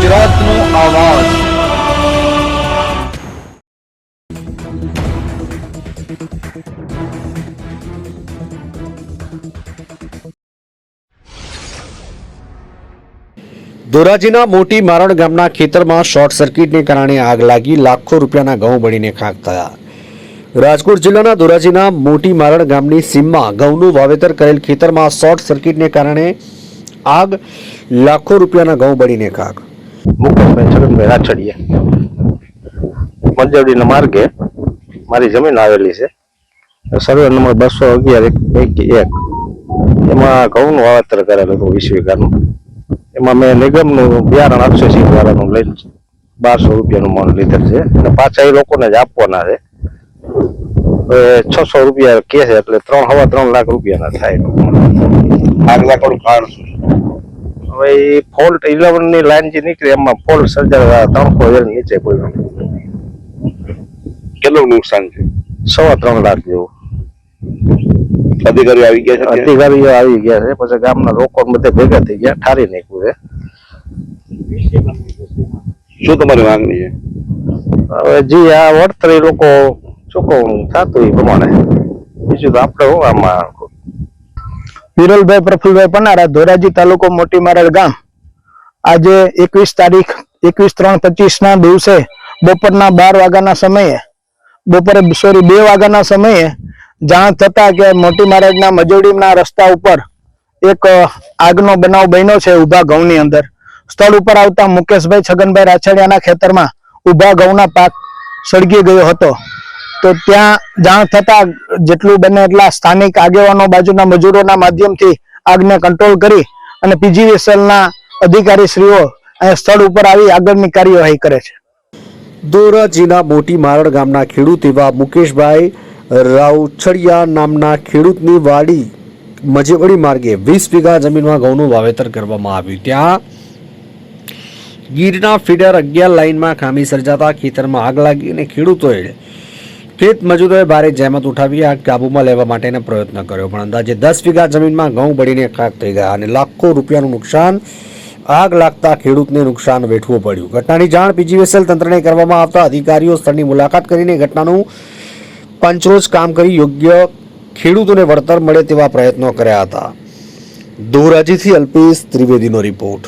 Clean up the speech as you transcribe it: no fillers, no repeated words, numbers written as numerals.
ગુજરાતનો આવાજ। ધોરાજીના મોટી મારણ ગામના ખેતરમાં શોર્ટ સર્કિટને કારણે આગ લાગી લાખો રૂપિયાના ઘઉં બળીને ખાખ થયા। રાજકોટ જિલ્લાના ધોરાજીના મોટી મારણ ગામની સીમમાં ઘઉંનું વાવેતર કરેલ ખેતરમાં શોર્ટ સર્કિટને કારણે આગ લાખો રૂપિયાના ઘઉં બળીને ખાખ। મુકેશભાઈ છગનભાઈ રાછડિયા મંજવડીના માર્ગે મારી જમીન આવેલી છે। સર્વે નંબર 211 એમાં ઘઉંનું વાવેતર કરેલું હતું 20 વીઘાનું। એમાં મેં નિગમનું બિયારણ 880 વાળાનું લઈને 1200 રૂપિયાનું મણ લીધેલ છે અને પાછા એ લોકોને જ આપવાના છે। હવે 600 રૂપિયા કે છે એટલે 3.5 લાખ રૂપિયાના થાય। આગ લાગવાનું કારણ શું? હવે એ ફોલ્ટ 11 ની લાઈન જે નીકળી એમાં ફોલ્ટ સર્જાયા 300 વેલ નીચે પડ્યો। કેટલું નુકસાન છે? 3.25 લાખ જેવું। અધિકારીઓ આવી ગયા છે? અધિકારીઓ આવી ગયા છે, પછી ગામના લોકો બધે ભેગા થઈ ગયા, ઠારી નાખ્યું છે। શું તમારી માંગણી છે? હવે જી આ વળતર એ લોકો ચૂકવણું થતું એ પ્રમાણે, બીજું તો આપણે હું આમાં। વિરલભાઈ પ્રફુલભાઈ પનારા, ધોરાજી તાલુકો મોટી મારડ ગામ। આજે 21 તારીખ 21/3/25 ના દિવસે બપોરના 12 વાગ્યાના સમયે બપોરે 2 વાગ્યાના સમયે જાણ થતા કે મોટી મારડના મજોડીના રસ્તા ઉપર એક આગનો બનાવ બન્યો છે ઉભા ઘઉંની અંદર। સ્થળ ઉપર આવતા મુકેશભાઈ છગનભાઈ રાછડિયાના ખેતરમાં ઉભા ઘઉંના પાક સળગી ગયો હતો। તો ત્યાં જાણ થતા જેટલું બને એટલા સ્થાનિક આગેવાનો બાજુના મજૂરોના માધ્યમથી આગને કંટ્રોલ કરી અને પીજીવીસીએલના અધિકારીશ્રીઓ સ્થળ ઉપર આવી આગળની કાર્યવાહી કરે છે। ધોરાજીના મોટી મારણ ગામના ખેડૂત એવા મુકેશભાઈ રાછડિયા નામના ખેડૂતની વાડી મજેવડી માર્ગે 20 વીઘા જમીનમાં ઘઉંનું વાવેતર કરવામાં આવ્યું। ત્યાં ગીરના ફીડર 11 લાઇનમાં ખામી સર્જાતા ખેતરમાં આગ લાગી અને ખેડૂતોએ ખેત મજૂરોએ ભારે જહેમત ઉઠાવી આગ કાબૂમાં લેવા માટેનો પ્રયત્ન કર્યો, પણ અંદાજે 10 વીઘા જમીનમાં ઘઉં બળીને ખાખ થઈ ગયા અને લાખો રૂપિયાનું નુકસાન। આગ લાગતા ખેડૂતને નુકસાન વેઠવું પડ્યું। ઘટનાની જાણ પીજીવીસીએલ તંત્રને કરવામાં આવતા અધિકારીઓ સ્થળની મુલાકાત કરીને ઘટનાનું પંચરોજ કામ કરી યોગ્ય ખેડૂતોને વળતર મળે તેવા પ્રયત્નો કર્યા હતા। ધોરાજીથી અલ્પેશ ત્રિવેદીનો રિપોર્ટ।